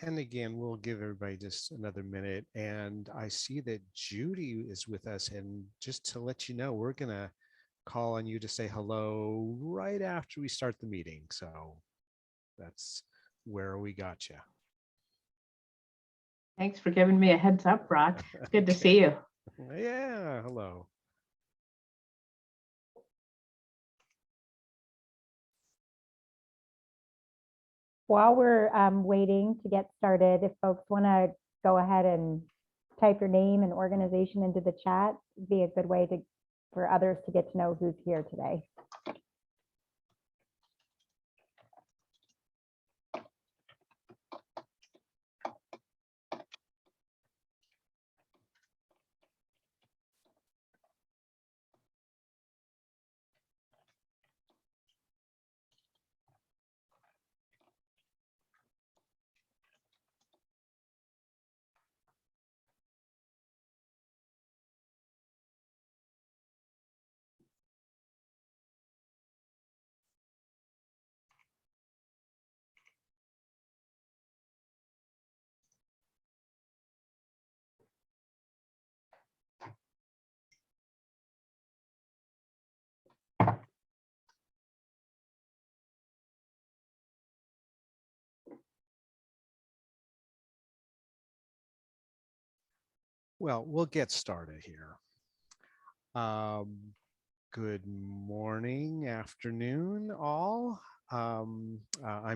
And again, we'll give everybody just another minute. And I see that Judy is with us. And just to let you know, we're going to call on you to say hello right after we start the meeting. So that's where we got you. Thanks for giving me a heads up, Brock. It's good to see you. Yeah, hello. While we're waiting to get started, if folks want to go ahead and type your name and organization into the chat, it'd be a good way for others to get to know who's here today. Well, we'll get started here. Good morning, afternoon, all. I'm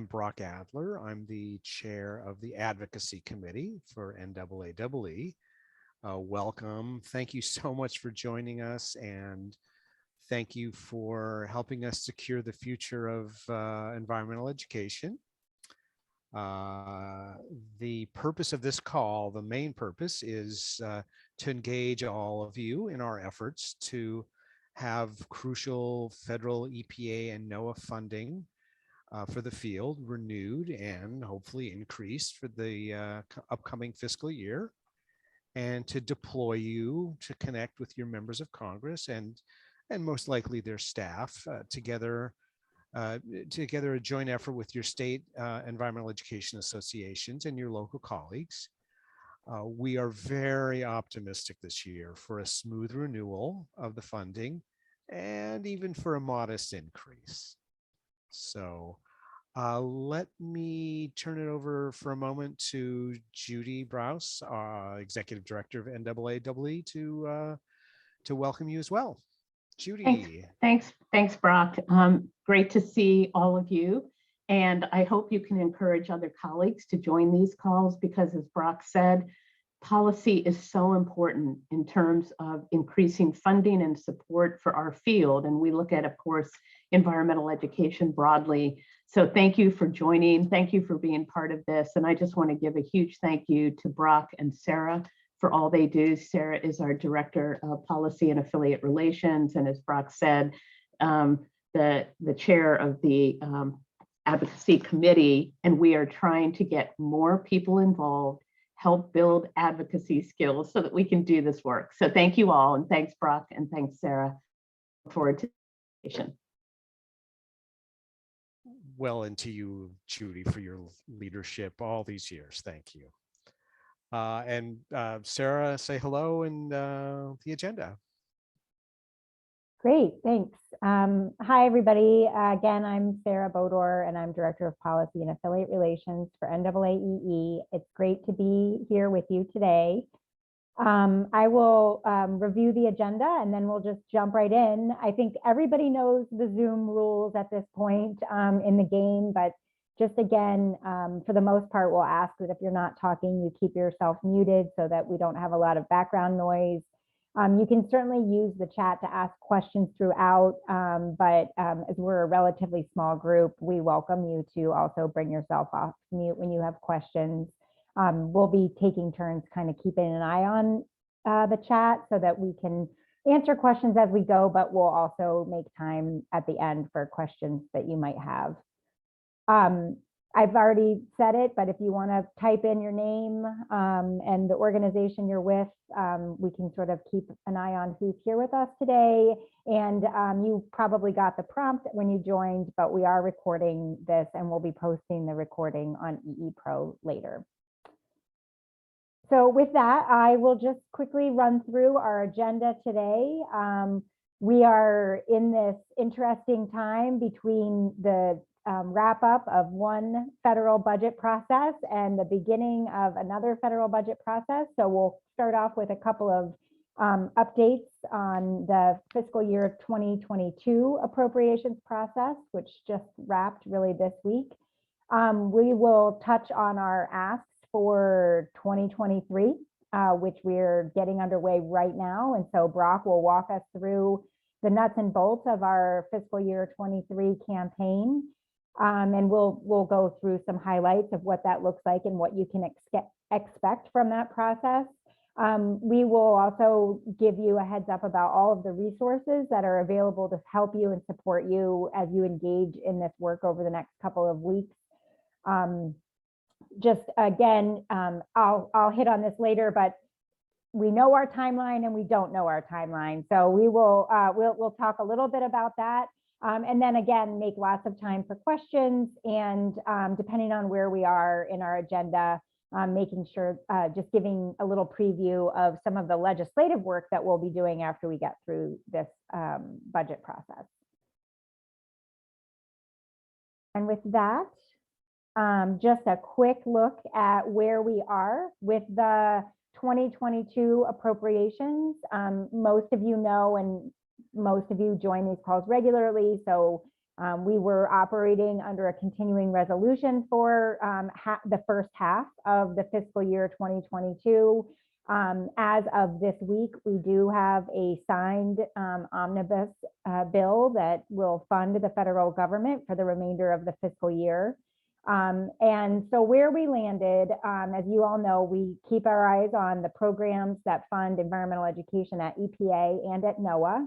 Brock Adler. I'm the chair of the Advocacy Committee for NAAEE. Welcome. Thank you so much for joining us, and thank you for helping us secure the future of environmental education. The purpose of this call, the main purpose, is to engage all of you in our efforts to have crucial federal EPA and NOAA funding for the field renewed and hopefully increased for the upcoming fiscal year, and to deploy you to connect with your members of Congress and most likely their staff together a joint effort with your state environmental education associations and your local colleagues. We are very optimistic this year for a smooth renewal of the funding and even for a modest increase. So let me turn it over for a moment to Judy Brous, Executive Director of NAAEE, to welcome you as well. Judy. Thanks, Brock. Great to see all of you. And I hope you can encourage other colleagues to join these calls because, as Brock said, policy is so important in terms of increasing funding and support for our field. And we look at, of course, environmental education broadly. So thank you for joining. Thank you for being part of this. And I just want to give a huge thank you to Brock and Sarah for all they do. Sarah is our Director of Policy and Affiliate Relations, and as Brock said, the chair of the Advocacy Committee, and we are trying to get more people involved, help build advocacy skills so that we can do this work. So thank you all, and thanks Brock, and thanks Sarah. Look forward to the presentation. Well, and to you, Judy, for your leadership all these years. Thank you. And Sarah, say hello and the agenda. Great, thanks. Hi, everybody. Again, I'm Sarah Bodor, and I'm Director of Policy and Affiliate Relations for NAAEE. It's great to be here with you today. I will review the agenda, and then we'll just jump right in. I think everybody knows the Zoom rules at this point in the game, but just again, for the most part, we'll ask that if you're not talking, you keep yourself muted so that we don't have a lot of background noise. You can certainly use the chat to ask questions throughout, but as we're a relatively small group, we welcome you to also bring yourself off mute when you have questions. We'll be taking turns kind of keeping an eye on the chat so that we can answer questions as we go, but we'll also make time at the end for questions that you might have. I've already said it, but if you want to type in your name and the organization you're with, we can sort of keep an eye on who's here with us today. And you probably got the prompt when you joined, but we are recording this and we'll be posting the recording on EE Pro later. So with that, I will just quickly run through our agenda today. We are in this interesting time between the wrap up of one federal budget process and the beginning of another federal budget process. So we'll start off with a couple of updates on the fiscal year 2022 appropriations process, which just wrapped really this week. We will touch on our asks for 2023, which we're getting underway right now. And so Brock will walk us through the nuts and bolts of our fiscal year 23 campaign. And we'll go through some highlights of what that looks like and what you can expect from that process. We will also give you a heads up about all of the resources that are available to help you and support you as you engage in this work over the next couple of weeks. Just again, I'll hit on this later, but we know our timeline and we don't know our timeline. So we will we'll talk a little bit about that. And then again, make lots of time for questions and depending on where we are in our agenda, making sure, just giving a little preview of some of the legislative work that we'll be doing after we get through this budget process. And with that, just a quick look at where we are with the 2022 appropriations. Most of you know, and most of you join these calls regularly. So we were operating under a continuing resolution for the first half of the fiscal year 2022. As of this week, we do have a signed omnibus bill that will fund the federal government for the remainder of the fiscal year. And so where we landed, as you all know, we keep our eyes on the programs that fund environmental education at EPA and at NOAA.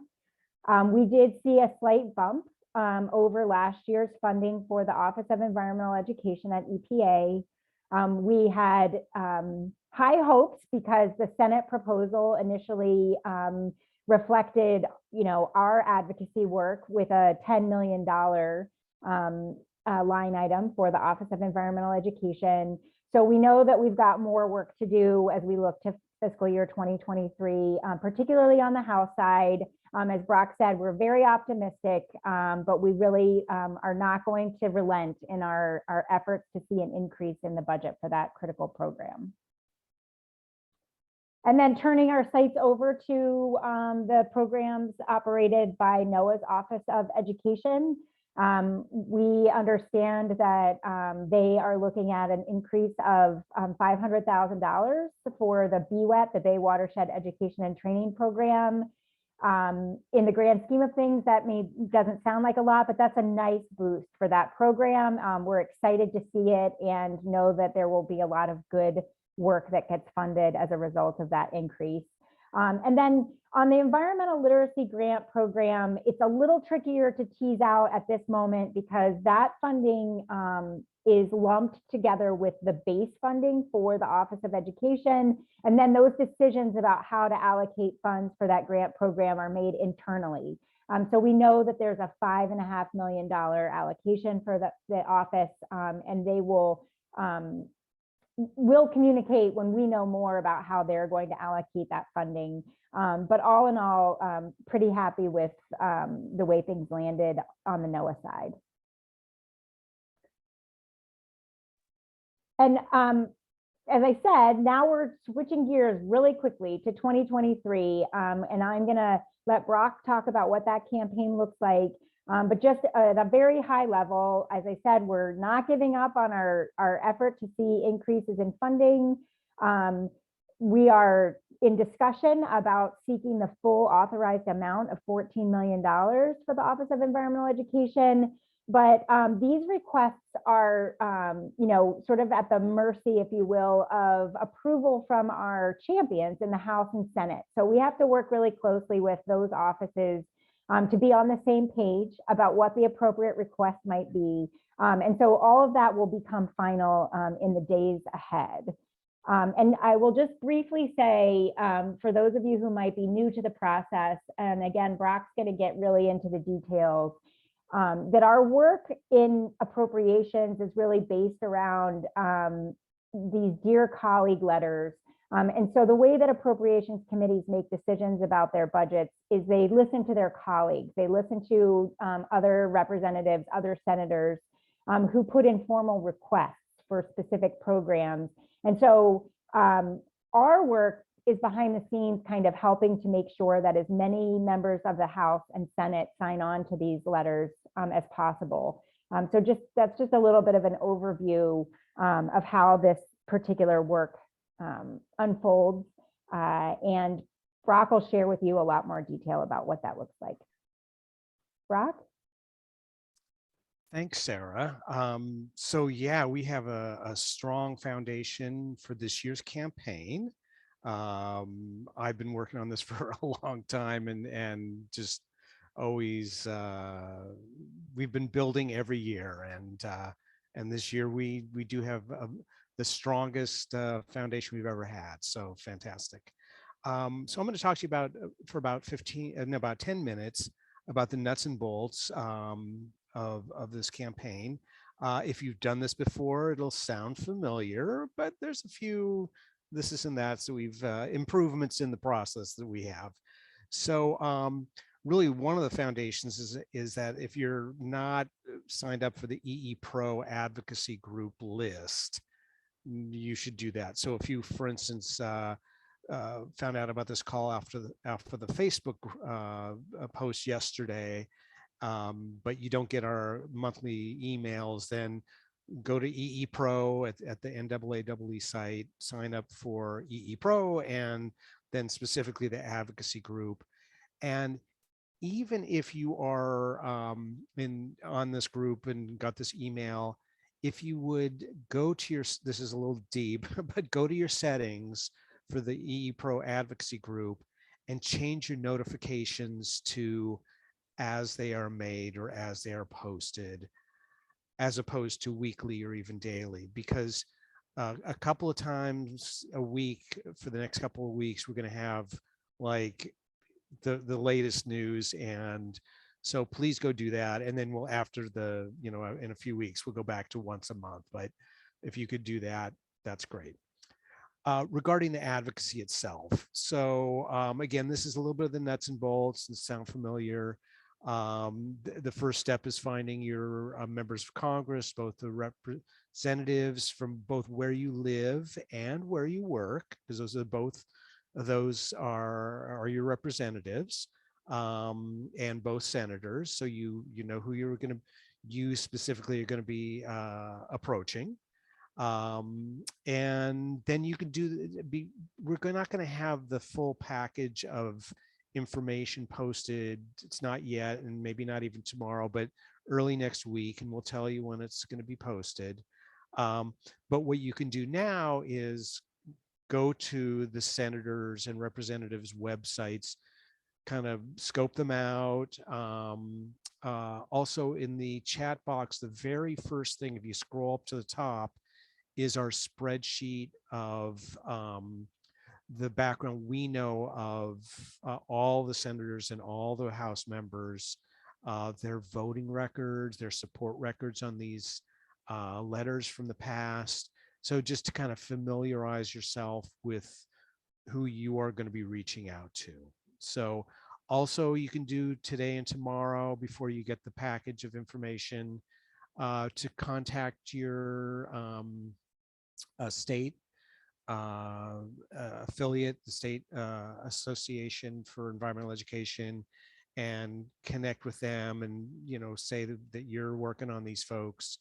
We did see a slight bump over last year's funding for the Office of Environmental Education at EPA. We had high hopes because the Senate proposal initially reflected, our advocacy work with a $10 million line item for the Office of Environmental Education. So we know that we've got more work to do as we look to fiscal year 2023, particularly on the House side. As Brock said, we're very optimistic, but we really are not going to relent in our efforts to see an increase in the budget for that critical program. And then turning our sights over to the programs operated by NOAA's Office of Education. We understand that they are looking at an increase of $500,000 for the BWET, the Bay Watershed Education and Training Program. In the grand scheme of things, that doesn't sound like a lot, but that's a nice boost for that program. We're excited to see it and know that there will be a lot of good work that gets funded as a result of that increase. And then on the environmental literacy grant program, it's a little trickier to tease out at this moment because that funding is lumped together with the base funding for the Office of Education. And then those decisions about how to allocate funds for that grant program are made internally. So we know that there's a $5.5 million allocation for the office, and they will communicate when we know more about how they're going to allocate that funding. But all in all, pretty happy with the way things landed on the NOAA side. And as I said, now we're switching gears really quickly to 2023. And I'm going to let Brock talk about what that campaign looks like. But just at a very high level, as I said, we're not giving up on our effort to see increases in funding. We are in discussion about seeking the full authorized amount of $14 million for the Office of Environmental Education. But these requests are, sort of at the mercy, if you will, of approval from our champions in the House and Senate. So we have to work really closely with those offices to be on the same page about what the appropriate request might be. And so all of that will become final in the days ahead. And I will just briefly say, for those of you who might be new to the process, and again, Brock's going to get really into the details, that our work in appropriations is really based around these dear colleague letters. And so the way that appropriations committees make decisions about their budgets is they listen to their colleagues. They listen to other representatives, other senators who put in formal requests for specific programs. And so our work is behind the scenes, kind of helping to make sure that as many members of the House and Senate sign on to these letters as possible. So that's just a little bit of an overview of how this particular work unfolds. And Brock will share with you a lot more detail about what that looks like. Brock? Thanks, Sarah. So yeah, we have a strong foundation for this year's campaign. I've been working on this for a long time and just always we've been building every year, and this year we do have the strongest foundation we've ever had. So fantastic. So I'm going to talk to you about for about 10 minutes about the nuts and bolts of this campaign. If you've done this before, it'll sound familiar, but there's a few this and that. So we've improvements in the process that we have. So really one of the foundations is that if you're not signed up for the EE Pro Advocacy Group list, you should do that. So if you, for instance, found out about this call after the Facebook post yesterday, but you don't get our monthly emails, then go to EE Pro at the NAAEE site, sign up for EE Pro, and then specifically the advocacy group. And even if you are on this group and got this email, if you would go to your, this is a little deep, but go to your settings for the EE Pro advocacy group and change your notifications to as they are made or as they are posted, as opposed to weekly or even daily, because a couple of times a week for the next couple of weeks, we're going to have like the latest news. And so please go do that. And then we'll, after the, in a few weeks, we'll go back to once a month. But if you could do that, that's great. Regarding the advocacy itself. So again, this is a little bit of the nuts and bolts and sound familiar. The first step is finding your members of Congress, both the representatives from both where you live and where you work, because those are both of those are your representatives, and both senators. So you know who you're going to, you specifically are going to be approaching. And then you can we're not going to have the full package of information posted. It's not yet, and maybe not even tomorrow, but early next week, and we'll tell you when it's going to be posted. But what you can do now is go to the senators and representatives websites, kind of scope them out. Also in the chat box, the very first thing, if you scroll up to the top, is our spreadsheet of the background we know of all the senators and all the House members, their voting records, their support records on these letters from the past. So just to kind of familiarize yourself with who you are going to be reaching out to. So also you can do today and tomorrow, before you get the package of information, to contact your state affiliate, the State Association for Environmental Education, and connect with them and, say that you're working on these folks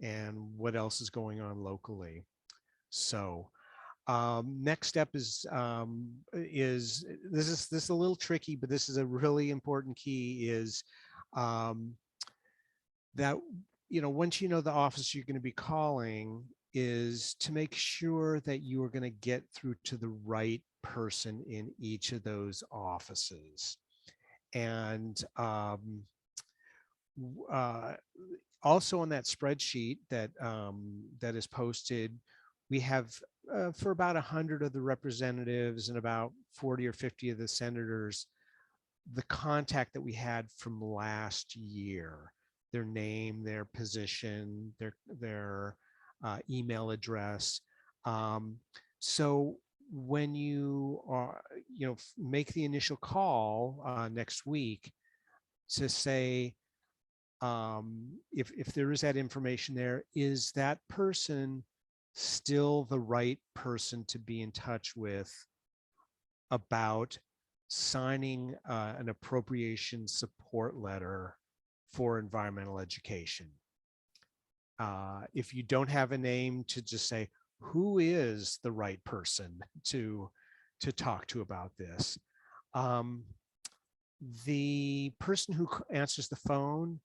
and what else is going on locally. So next step is this is a little tricky, but this is a really important key, is that, once you know the office you're going to be calling, is to make sure that you are going to get through to the right person in each of those offices. And also on that spreadsheet that that is posted, we have for about 100 of the representatives and about 40 or 50 of the senators, the contact that we had from last year, their name, their position, their email address. So when you are, make the initial call next week to say, if there is that information there, is that person still the right person to be in touch with about signing an appropriation support letter for environmental education? If you don't have a name, to just say, who is the right person to talk to about this? The person who answers the phone,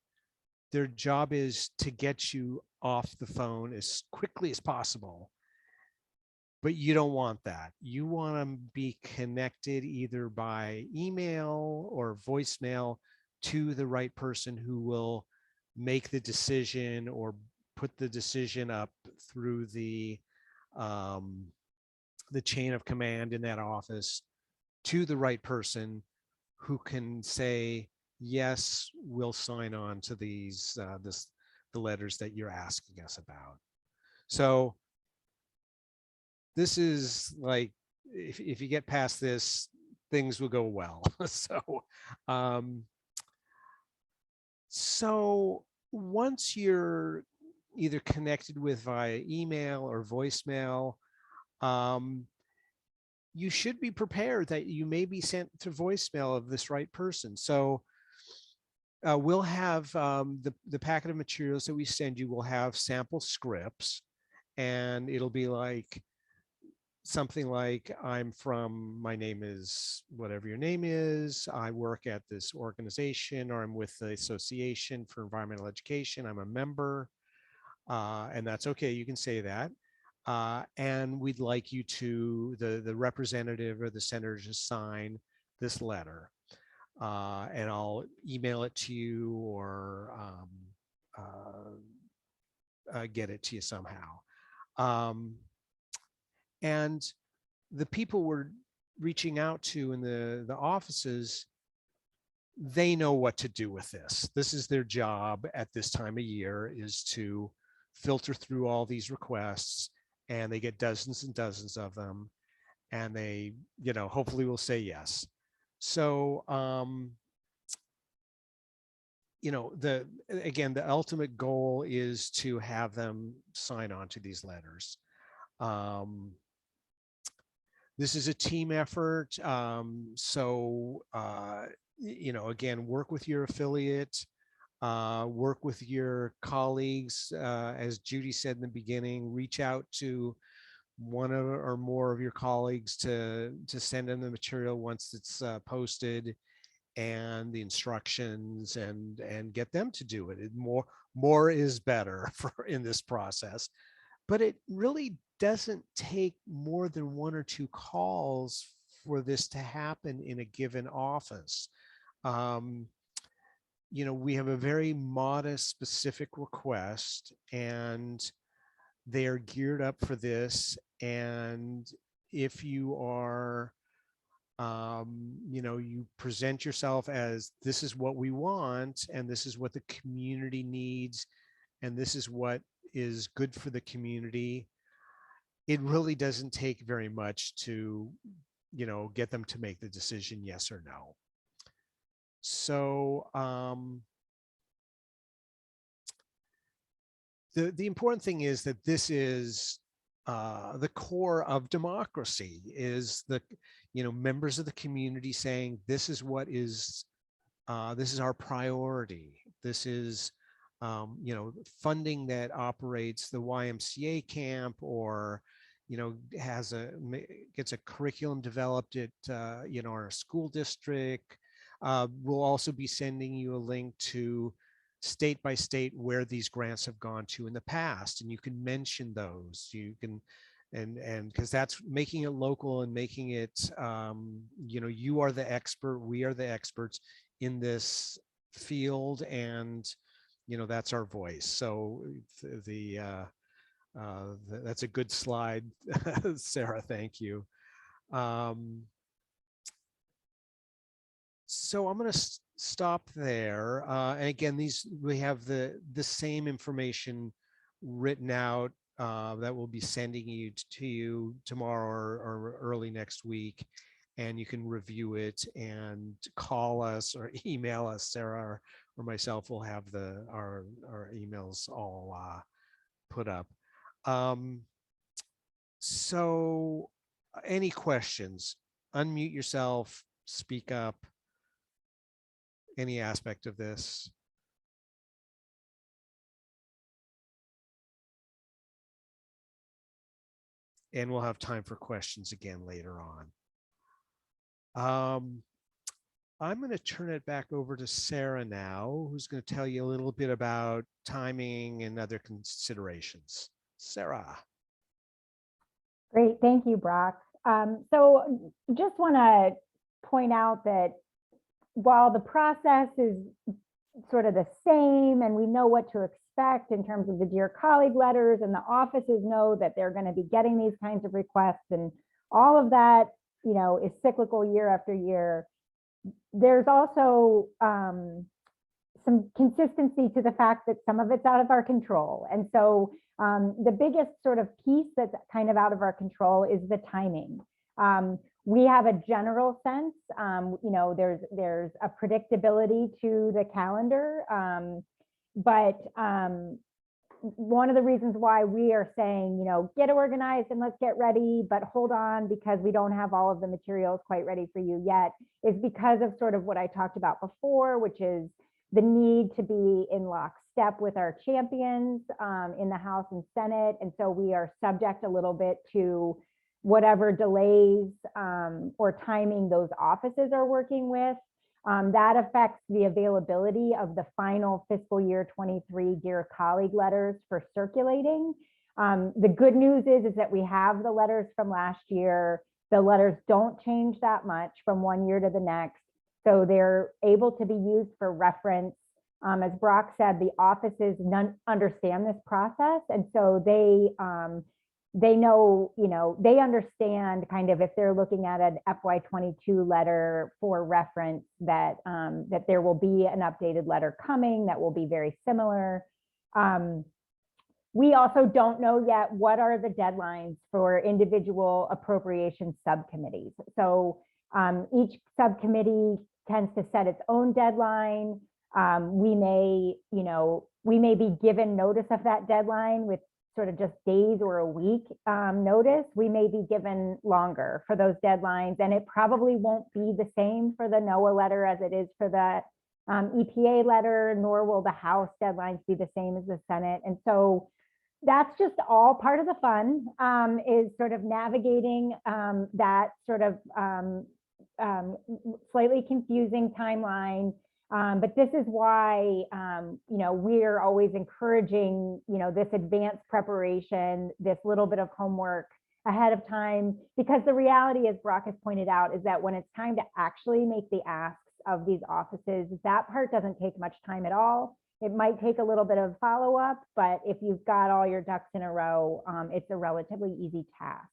their job is to get you off the phone as quickly as possible. But you don't want that. You want to be connected either by email or voicemail to the right person who will make the decision or put the decision up through the chain of command in that office to the right person who can say, yes, we'll sign on to these the letters that you're asking us about. So this is like, if you get past this, things will go well. So once you're either connected with via email or voicemail, you should be prepared that you may be sent to voicemail of this right person. So we'll have the packet of materials that we send you will have sample scripts, and it'll be like something like, my name is whatever your name is, I work at this organization, or I'm with the Association for Environmental Education, I'm a member, and that's okay, you can say that. And we'd like you to, the representative or the senator, to sign this letter. And I'll email it to you or get it to you somehow. And the people we're reaching out to in the offices, they know what to do with this. This is their job at this time of year, is to filter through all these requests, and they get dozens and dozens of them, and they, hopefully will say yes. So, again, the ultimate goal is to have them sign on to these letters. This is a team effort. So, again, work with your affiliate, work with your colleagues. As Judy said in the beginning, reach out to one or more of your colleagues to send them the material once it's posted, and the instructions, and get them to do it. More is better in this process. But it really doesn't take more than 1 or 2 calls for this to happen in a given office. We have a very modest, specific request, and they are geared up for this. And if you are, you present yourself as, this is what we want, and this is what the community needs, and this is what is good for the community, it really doesn't take very much to, get them to make the decision, yes or no. So the important thing is that this is the core of democracy, is the, members of the community saying, this is what is, this is our priority. This is, funding that operates the YMCA camp, or, gets a curriculum developed at, our school district. We'll also be sending you a link to state by state where these grants have gone to in the past, and you can mention those. You can, and because that's making it local and making it, you are the expert, we are the experts in this field, and you know, that's our voice. So that's a good slide, Sarah. Thank you. So I'm going to stop there. And again, we have the same information written out that we'll be sending to you tomorrow or early next week, and you can review it and call us or email us. Sarah or myself will have our emails all put up. So any questions? Unmute yourself, speak up. Any aspect of this? And we'll have time for questions again later on. I'm going to turn it back over to Sarah now, who's going to tell you a little bit about timing and other considerations. Sarah. Great, thank you, Brock. So just want to point out that while the process is sort of the same and we know what to expect in terms of the Dear Colleague letters, and the offices know that they're going to be getting these kinds of requests, and all of that, you know, is cyclical year after year, there's also some consistency to the fact that some of it's out of our control. And so the biggest sort of piece that's kind of out of our control is the timing. We have a general sense, you know, there's a predictability to the calendar, but one of the reasons why we are saying, you know, get organized and let's get ready, but hold on because we don't have all of the materials quite ready for you yet, is because of sort of what I talked about before, which is the need to be in lockstep with our champions in the House and Senate. And so we are subject a little bit to whatever delays or timing those offices are working with. That affects the availability of the final fiscal year 23 Dear Colleague letters for circulating. The good news is that we have the letters from last year. The letters don't change that much from one year to the next. So they're able to be used for reference. As Brock said, the offices understand this process. And so they know, you know, they understand kind of if they're looking at an FY22 letter for reference that that there will be an updated letter coming that will be very similar. We also don't know yet what are the deadlines for individual appropriation subcommittees. So each subcommittee tends to set its own deadline. We may, you know, we may be given notice of that deadline with sort of just days or a week notice. We may be given longer for those deadlines, and it probably won't be the same for the NOAA letter as it is for the EPA letter, nor will the House deadlines be the same as the Senate. And so that's just all part of the fun, is sort of navigating that sort of slightly confusing timeline. But this is why, you know, we're always encouraging, you know, this advanced preparation, this little bit of homework ahead of time, because the reality, as Brock has pointed out, is that when it's time to actually make the asks of these offices, that part doesn't take much time at all. It might take a little bit of follow-up, but if you've got all your ducks in a row, it's a relatively easy task.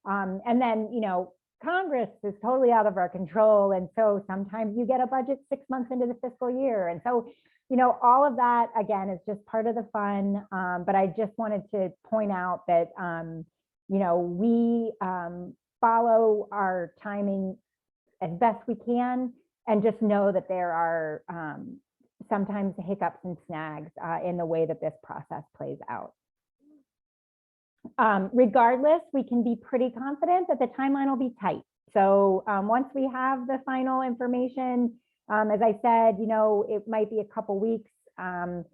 And then, you know, Congress is totally out of our control. And so sometimes you get a budget 6 months into the fiscal year. And so, you know, all of that, again, is just part of the fun. But I just wanted to point out that, you know, we follow our timing as best we can, and just know that there are sometimes hiccups and snags in the way that this process plays out. Regardless, we can be pretty confident that the timeline will be tight. So once we have the final information, as I said, you know, it might be a couple weeks, and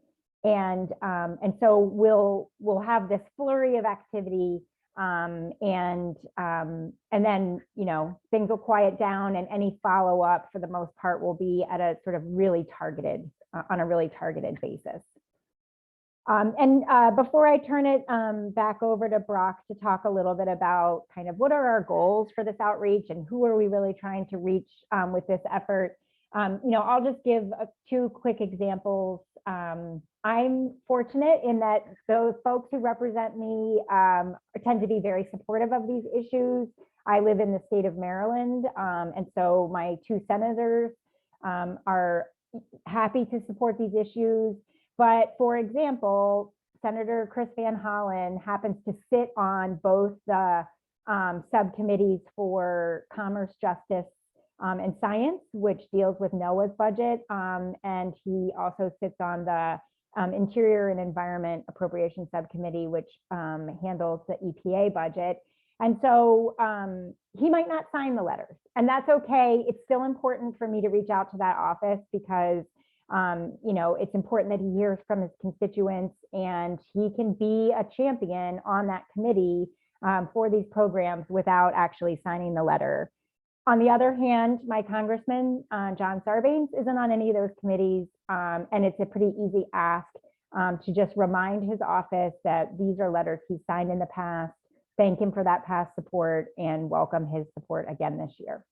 so we'll have this flurry of activity, and then, you know, things will quiet down, and any follow up for the most part will be at a sort of really targeted on a really targeted basis. Before I turn it back over to Brock to talk a little bit about kind of what are our goals for this outreach and who are we really trying to reach with this effort, I'll just give two quick examples. I'm fortunate in that those folks who represent me tend to be very supportive of these issues. I live in the state of Maryland, and so my two senators are happy to support these issues. But for example, Senator Chris Van Hollen happens to sit on both the subcommittees for Commerce, Justice, and Science, which deals with NOAA's budget. And he also sits on the Interior and Environment Appropriations Subcommittee, which handles the EPA budget. And so he might not sign the letters, and that's okay. It's still important for me to reach out to that office because it's important that he hears from his constituents, and he can be a champion on that committee for these programs without actually signing the letter. On the other hand, my congressman, John Sarbanes, isn't on any of those committees, and it's a pretty easy ask to just remind his office that these are letters he signed in the past, thank him for that past support, and welcome his support again this year.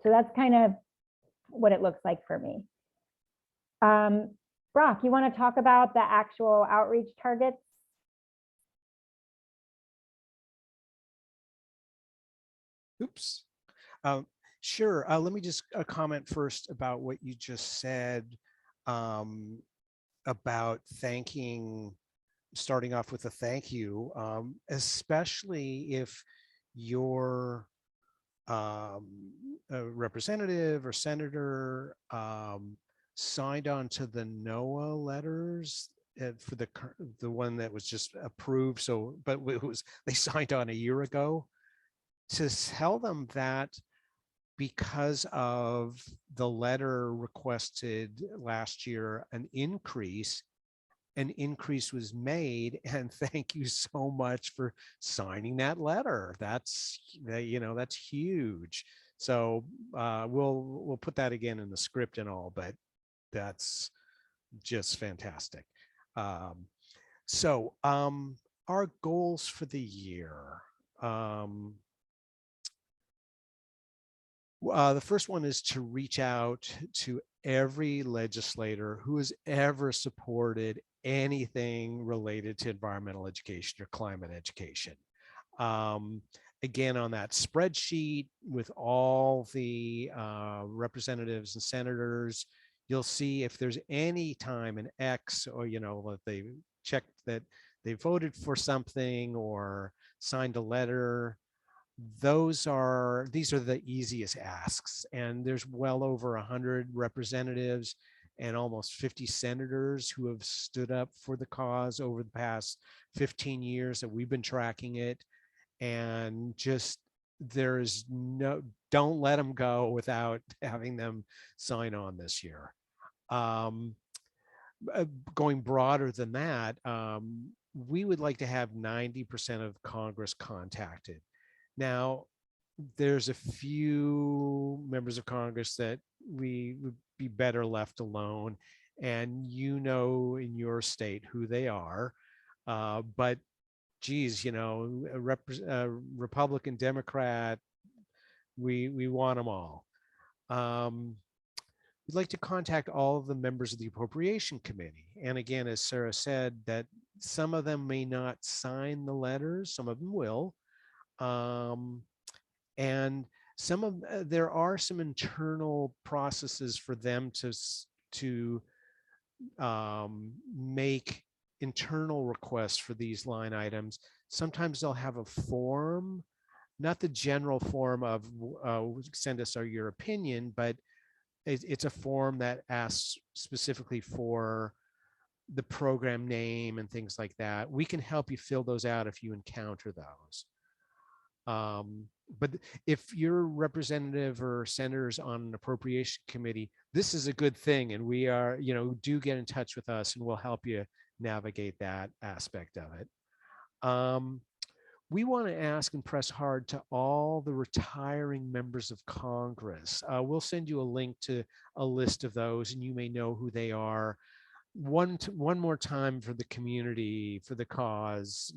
So that's kind of what it looks like for me. Brock, you want to talk about the actual outreach targets? Oops. Sure. Let me just comment first about what you just said about starting off with a thank you, especially if you're a representative or senator signed on to the NOAA letters for the one that was just approved. So, but they signed on a year ago. To tell them that because of the letter requested last year, an increase was made, and thank you so much for signing that letter. That's huge. So we'll put that again in the script and all, but that's just fantastic. So our goals for the year. The first one is to reach out to every legislator who has ever supported anything related to environmental education or climate education. Again, on that spreadsheet with all the representatives and senators, you'll see if there's any time an X or, that they checked that they voted for something or signed a letter. These are the easiest asks, and there's well over 100 representatives and almost 50 senators who have stood up for the cause over the past 15 years that we've been tracking it. And just don't let them go without having them sign on this year. Going broader than that, we would like to have 90% of Congress contacted. Now, there's a few members of Congress that we would be better left alone, and in your state who they are. But geez, Republican, Democrat, we want them all. We'd like to contact all of the members of the Appropriation Committee. And again, as Sarah said, that some of them may not sign the letters, some of them will. And there are some internal processes for them to make internal requests for these line items. Sometimes they'll have a form, not the general form of send us your opinion, but it's a form that asks specifically for the program name and things like that. We can help you fill those out if you encounter those. But if you're representative or senators on an appropriation committee, this is a good thing. And we are, do get in touch with us and we'll help you navigate that aspect of it. We want to ask and press hard to all the retiring members of Congress. We'll send you a link to a list of those, and you may know who they are. One more time for the community, for the cause,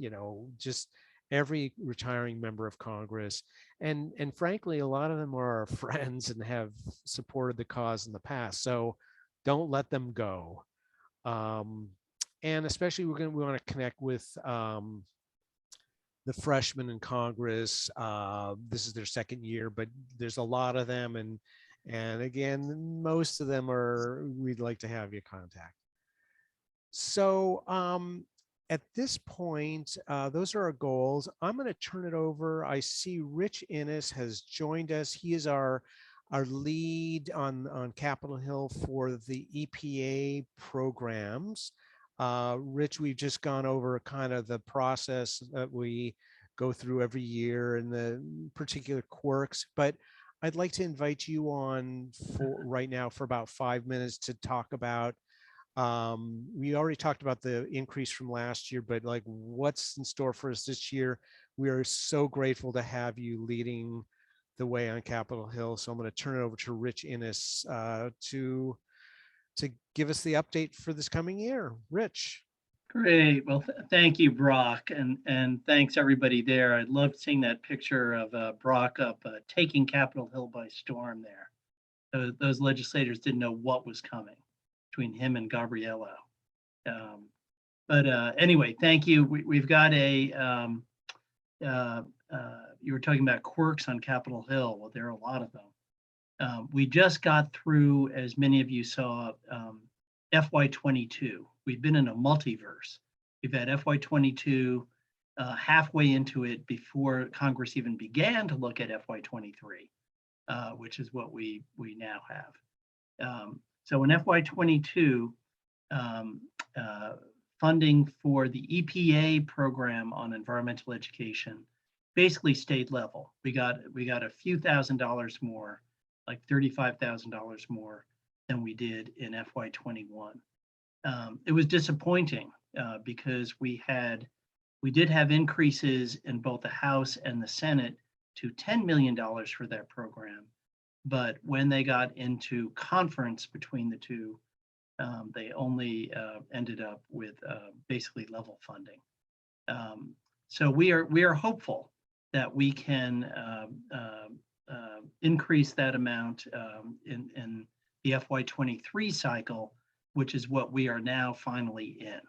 every retiring member of Congress. And frankly, a lot of them are our friends and have supported the cause in the past. So don't let them go. And especially we want to connect with the freshmen in Congress. This is their second year, but there's a lot of them. And again, most of them we'd like to have you contact. So at this point, those are our goals. I'm going to turn it over. I see Rich Innes has joined us. He is our lead on Capitol Hill for the EPA programs. Rich, we've just gone over kind of the process that we go through every year and the particular quirks, but I'd like to invite you on for right now for about 5 minutes to talk about, we already talked about the increase from last year, but like what's in store for us this year. We are so grateful to have you leading the way on Capitol Hill. So I'm going to turn it over to Rich Innes to give us the update for this coming year. Rich. Great. Well, thank you, Brock, and thanks everybody there. I loved seeing that picture of Brock up taking Capitol Hill by storm there. Those legislators didn't know what was coming between him and Gabriella. But anyway, thank you. We've got a, you were talking about quirks on Capitol Hill. Well, there are a lot of them. We just got through, as many of you saw, FY22. We've been in a multiverse. We've had FY22 halfway into it before Congress even began to look at FY23, which is what we now have. So in FY22, funding for the EPA program on environmental education basically stayed level. We got a few $1,000s more, like $35,000 more than we did in FY21. It was disappointing because we did have increases in both the House and the Senate to $10 million for that program. But when they got into conference between the two, they only ended up with basically level funding. So we are hopeful that we can increase that amount in the FY23 cycle, which is what we are now finally in.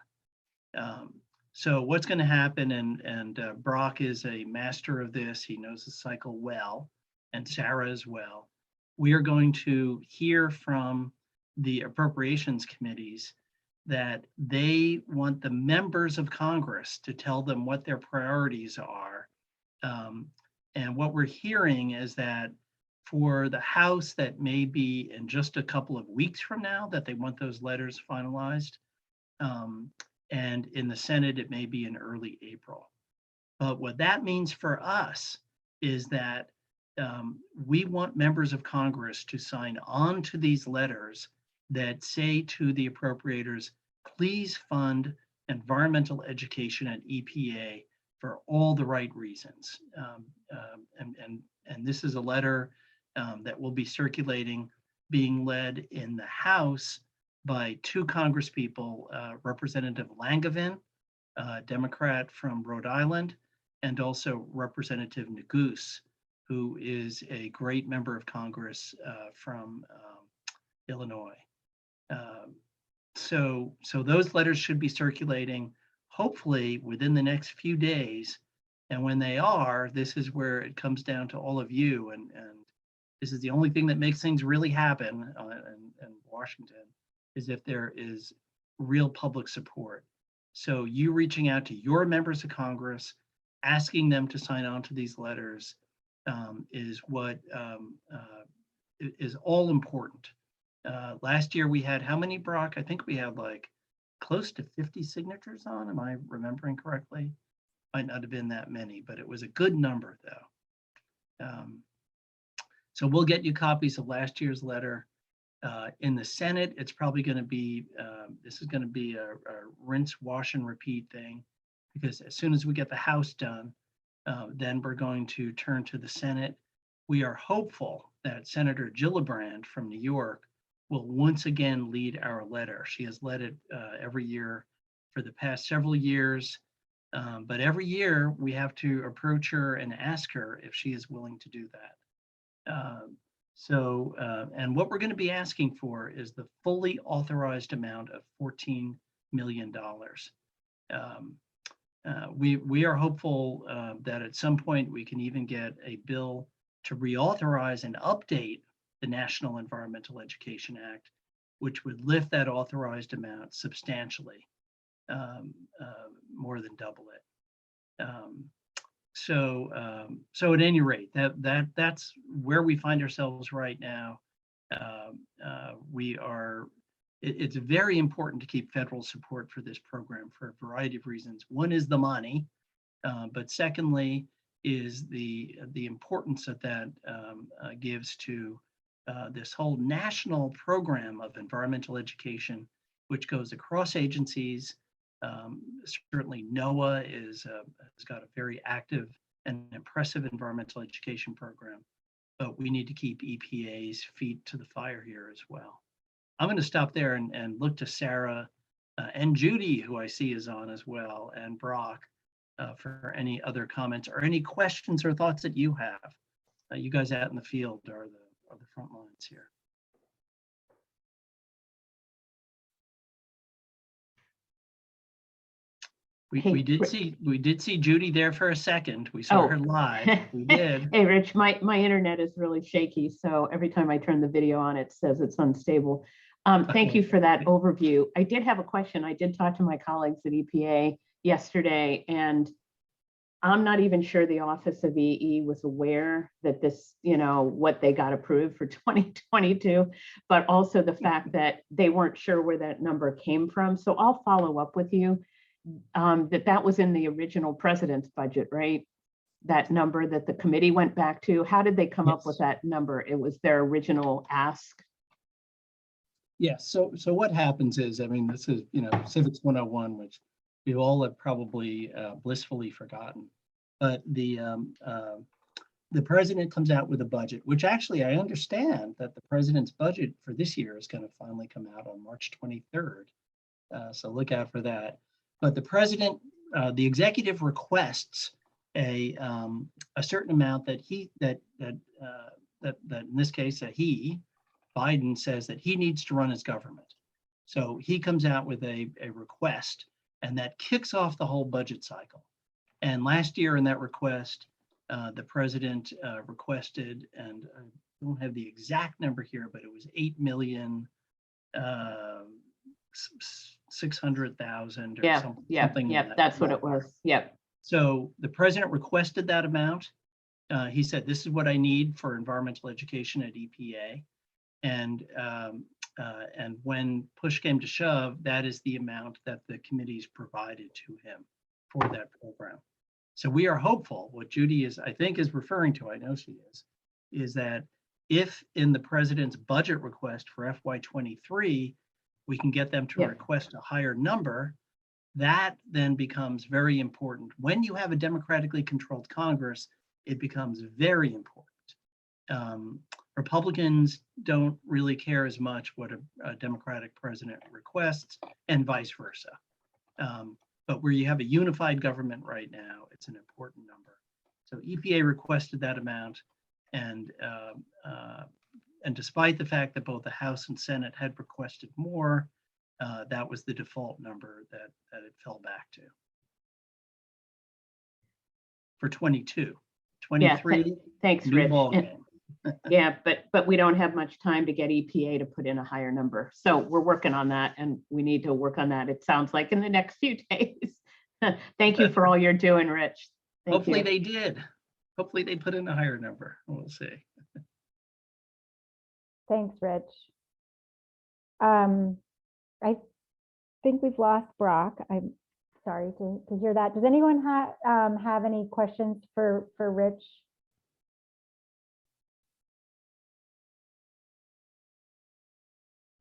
So what's going to happen, and Brock is a master of this, he knows the cycle well, and Sarah as well. We are going to hear from the appropriations committees that they want the members of Congress to tell them what their priorities are. And what we're hearing is that for the House, that may be in just a couple of weeks from now that they want those letters finalized. And in the Senate, it may be in early April. But what that means for us is that we want members of Congress to sign on to these letters that say to the appropriators, please fund environmental education at EPA for all the right reasons. And this is a letter that will be circulating, being led in the House by two Congresspeople, Representative Langevin, Democrat from Rhode Island, and also Representative Neguse, who is a great member of Congress from Illinois. So those letters should be circulating hopefully within the next few days. And when they are, this is where it comes down to all of you. And this is the only thing that makes things really happen in Washington, is if there is real public support. So you reaching out to your members of Congress, asking them to sign on to these letters is what is all important. Last year we had how many, Brock? I think we had like close to 50 signatures on, am I remembering correctly? Might not have been that many, but it was a good number though. So we'll get you copies of last year's letter. In the Senate, it's probably going to be, this is going to be a rinse, wash, and repeat thing, because as soon as we get the House done, then we're going to turn to the Senate. We are hopeful that Senator Gillibrand from New York will once again lead our letter. She has led it every year for the past several years. But every year we have to approach her and ask her if she is willing to do that. And what we're going to be asking for is the fully authorized amount of $14 million. We are hopeful that at some point we can even get a bill to reauthorize and update the National Environmental Education Act, which would lift that authorized amount substantially, more than double it. So at any rate, that's where we find ourselves right now. It's very important to keep federal support for this program for a variety of reasons. One is the money, but secondly is the importance that gives to this whole national program of environmental education, which goes across agencies. Certainly NOAA has got a very active and impressive environmental education program, but we need to keep EPA's feet to the fire here as well. I'm going to stop there and look to Sarah and Judy, who I see is on as well, and Brock for any other comments or any questions or thoughts that you have. You guys out in the field are the front lines here. We did see Judy there for a second. We saw her live. We did. Hey, Rich, my internet is really shaky, so every time I turn the video on, it says it's unstable. Thank you for that overview. I did have a question. I did talk to my colleagues at EPA yesterday, and I'm not even sure the Office of EE was aware that this, what they got approved for 2022, but also the fact that they weren't sure where that number came from. So I'll follow up with you. That was in the original president's budget, right? That number that the committee went back to. How did they come up with that number? It was their original ask. Yes. So what happens is, this is Civics 101, which we all have probably blissfully forgotten. But the president comes out with a budget, which actually I understand that the president's budget for this year is going to finally come out on March 23rd. So look out for that. But the president, the executive requests a certain amount that in this case Biden says that he needs to run his government. So he comes out with a request, and that kicks off the whole budget cycle. And last year in that request, the president requested, and I don't have the exact number here, but it was 8,600,000 or something. Yeah, that's what it was. Yep. So the president requested that amount. He said, this is what I need for environmental education at EPA. And when push came to shove, that is the amount that the committees provided to him for that program. So we are hopeful. What Judy I think is referring to, I know she is that if in the president's budget request for FY23, we can get them to request a higher number, that then becomes very important. When you have a democratically controlled Congress, it becomes very important. Republicans don't really care as much what a Democratic president requests, and vice versa. But where you have a unified government right now, it's an important number. So EPA requested that amount, and despite the fact that both the House and Senate had requested more, that was the default number that it fell back to. For 22, 23. Thanks, Rich. Yeah, but we don't have much time to get EPA to put in a higher number. So we're working on that, and we need to work on that, it sounds like, in the next few days. Thank you for all you're doing, Rich. Hopefully they did. Hopefully they put in a higher number. We'll see. Thanks, Rich. I think we've lost Brock. I'm sorry to hear that. Does anyone have any questions for Rich?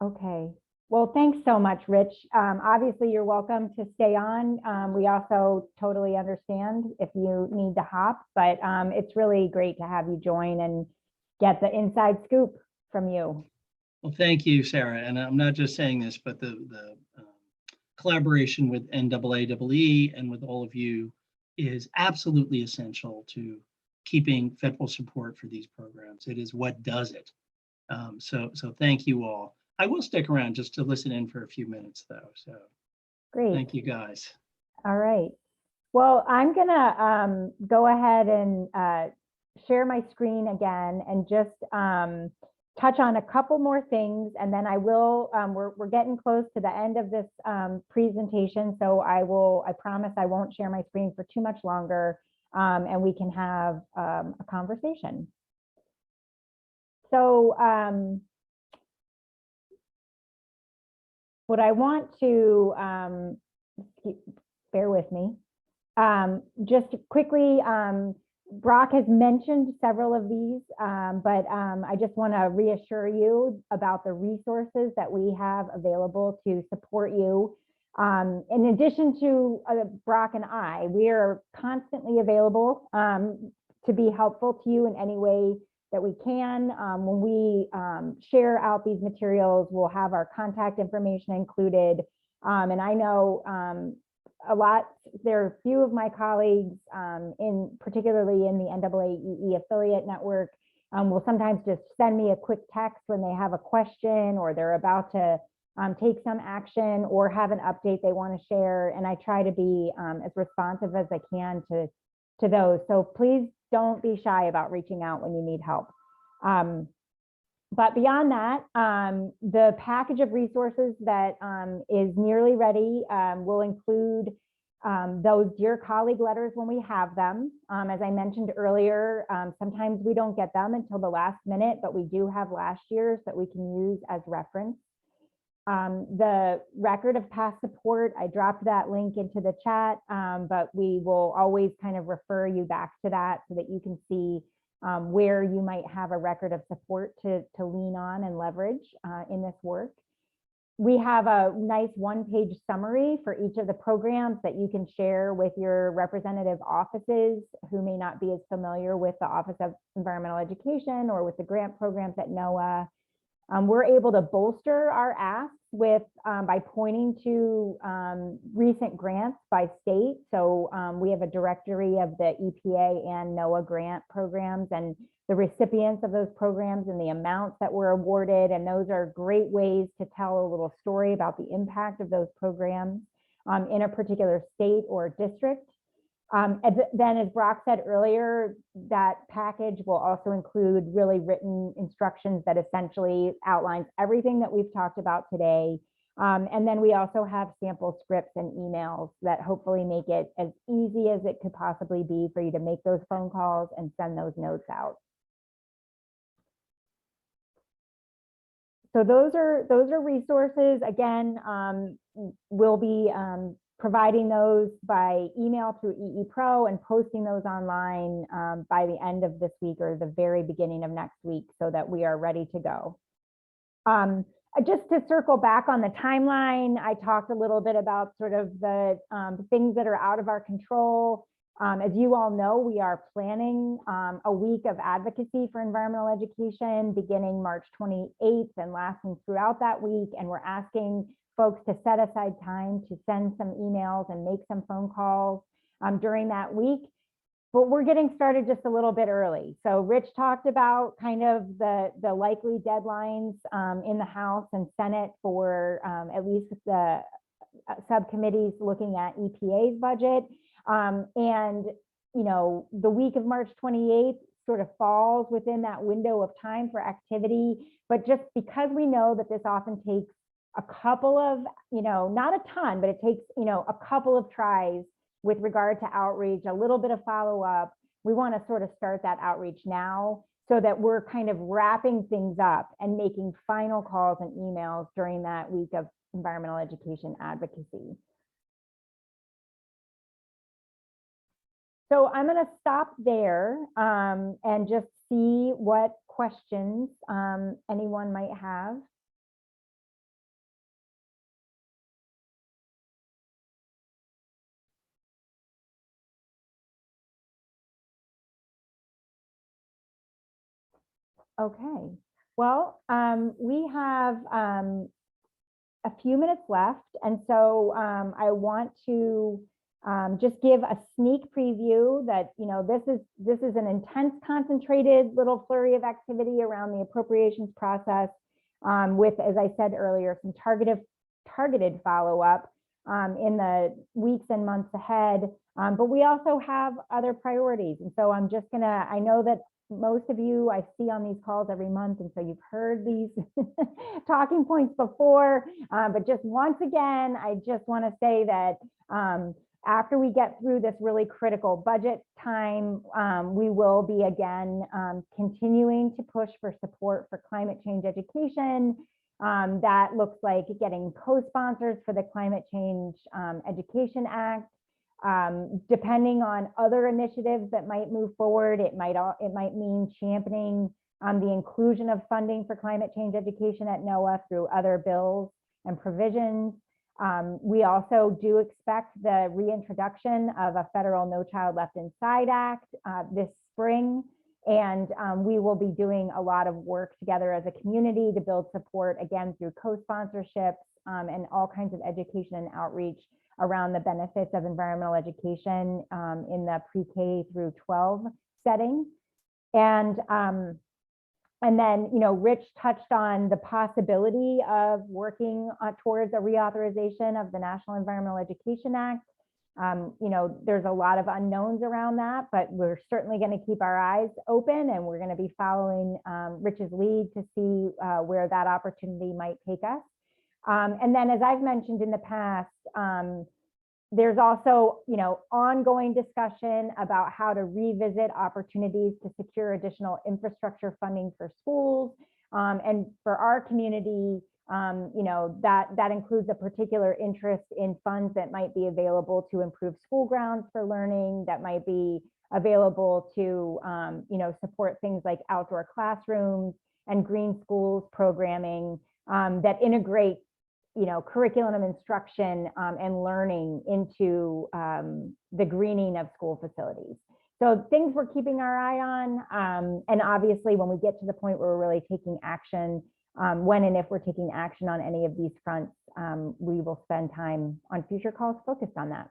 Okay. Well, thanks so much, Rich. Obviously, you're welcome to stay on. We also totally understand if you need to hop, but it's really great to have you join and get the inside scoop from you. Well, thank you, Sarah. And I'm not just saying this, but the collaboration with NAAEE and with all of you is absolutely essential to keeping federal support for these programs. It is what does it. So thank you all. I will stick around just to listen in for a few minutes though. So Great. thank you guys. All right. Well, I'm gonna go ahead and share my screen again and just touch on a couple more things, and then I will, we're getting close to the end of this presentation, so I promise I won't share my screen for too much longer, and we can have a conversation. So what I want to, bear with me, just quickly, Brock has mentioned several of these, but I just want to reassure you about the resources that we have available to support you. In addition to Brock and I, we are constantly available to be helpful to you in any way that we can. When we share out these materials, we'll have our contact information included. And I know there are a few of my colleagues, particularly in the NAAEE affiliate network, will sometimes just send me a quick text when they have a question or they're about to take some action or have an update they want to share. And I try to be as responsive as I can to those. So please don't be shy about reaching out when you need help. But beyond that, the package of resources that is nearly ready will include those Dear Colleague letters when we have them. As I mentioned earlier, sometimes we don't get them until the last minute, but we do have last year's that we can use as reference. The record of past support, I dropped that link into the chat, but we will always kind of refer you back to that so that you can see where you might have a record of support to lean on and leverage in this work. We have a nice one-page summary for each of the programs that you can share with your representative offices who may not be as familiar with the Office of Environmental Education or with the grant programs at NOAA. We're able to bolster our asks with by pointing to recent grants by state. So we have a directory of the EPA and NOAA grant programs and the recipients of those programs and the amounts that were awarded. And those are great ways to tell a little story about the impact of those programs in a particular state or district. Then, as Brock said earlier, that package will also include really written instructions that essentially outlines everything that we've talked about today. And then we also have sample scripts and emails that hopefully make it as easy as it could possibly be for you to make those phone calls and send those notes out. So those are resources. Again, we'll be providing those by email through EE Pro and posting those online by the end of this week or the very beginning of next week so that we are ready to go. Just to circle back on the timeline, I talked a little bit about sort of the things that are out of our control. As you all know, we are planning a week of advocacy for environmental education beginning March 28th and lasting throughout that week. And we're asking folks to set aside time to send some emails and make some phone calls during that week. But we're getting started just a little bit early. So Rich talked about kind of the likely deadlines in the House and Senate for at least the subcommittees looking at EPA's budget. And, you know, the week of March 28th sort of falls within that window of time for activity. But just because we know that this often takes a couple of, you know, not a ton, but it takes, you know, a couple of tries with regard to outreach, a little bit of follow-up. We want to sort of start that outreach now so that we're kind of wrapping things up and making final calls and emails during that week of environmental education advocacy. So I'm going to stop there and just see what questions anyone might have. Okay, well, we have a few minutes left, and so I want to just give a sneak preview that, you know, this is an intense, concentrated little flurry of activity around the appropriations process, with, as I said earlier, some targeted follow-up in the weeks and months ahead. But we also have other priorities, and so I'm just gonna, I know that most of you I see on these calls every month, and so you've heard these talking points before, but just once again, I just want to say that after we get through this really critical budget time, we will be again continuing to push for support for climate change education. That looks like getting co-sponsors for the Climate Change Education Act. Depending on other initiatives that might move forward, it might mean championing the inclusion of funding for climate change education at NOAA through other bills and provisions. We also do expect the reintroduction of a federal No Child Left Inside Act this spring, and we will be doing a lot of work together as a community to build support, again, through co-sponsorships and all kinds of education and outreach around the benefits of environmental education in the pre-K through 12 setting. And then, you know, Rich touched on the possibility of working towards a reauthorization of the National Environmental Education Act. You know, there's a lot of unknowns around that, but we're certainly going to keep our eyes open, and we're going to be following Rich's lead to see where that opportunity might take us. And then, as I've mentioned in the past, there's also, you know, ongoing discussion about how to revisit opportunities to secure additional infrastructure funding for schools. And for our community, you know, that includes a particular interest in funds that might be available to improve school grounds for learning, that might be available to, you know, support things like outdoor classrooms and green schools programming that integrate, you know, curriculum instruction and learning into the greening of school facilities. So things we're keeping our eye on. And obviously, when we get to the point where we're really taking action, when and if we're taking action on any of these fronts, we will spend time on future calls focused on that.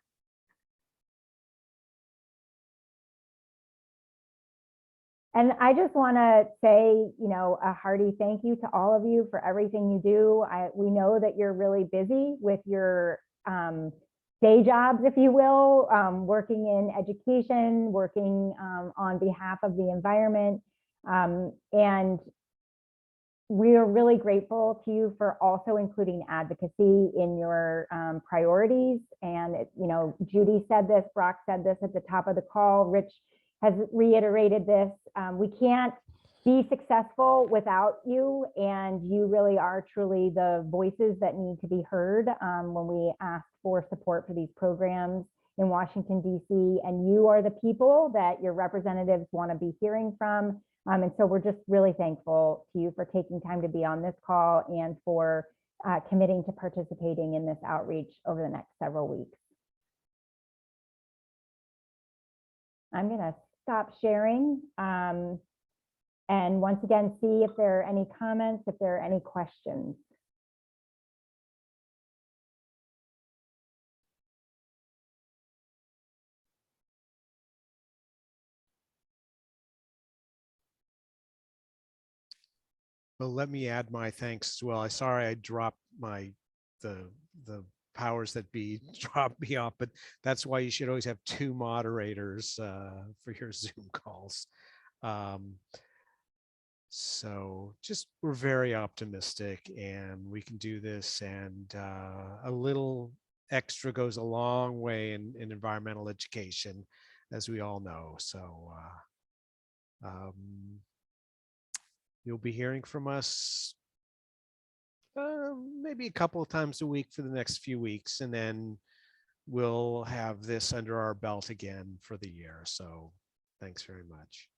And I just want to say, you know, a hearty thank you to all of you for everything you do. We know that you're really busy with your day jobs, if you will, working in education, working on behalf of the environment. And we are really grateful to you for also including advocacy in your priorities. And, you know, Judy said this, Brock said this at the top of the call, Rich has reiterated this. We can't be successful without you, and you really are truly the voices that need to be heard when we ask for support for these programs in Washington, D.C. And you are the people that your representatives want to be hearing from. And so we're just really thankful to you for taking time to be on this call and for committing to participating in this outreach over the next several weeks. I'm going to stop sharing and once again see if there are any comments, if there are any questions. Well, let me add my thanks as well. I'm sorry I dropped the powers that be dropped me off, but that's why you should always have two moderators for your Zoom calls. So just, we're very optimistic and we can do this, and a little extra goes a long way in environmental education, as we all know. So you'll be hearing from us maybe a couple of times a week for the next few weeks, and then we'll have this under our belt again for the year. So thanks very much.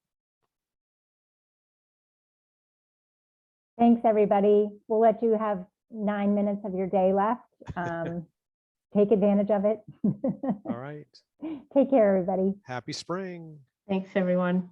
Thanks, everybody. We'll let you have 9 minutes of your day left. Take advantage of it. All right. Take care, everybody. Happy spring. Thanks, everyone.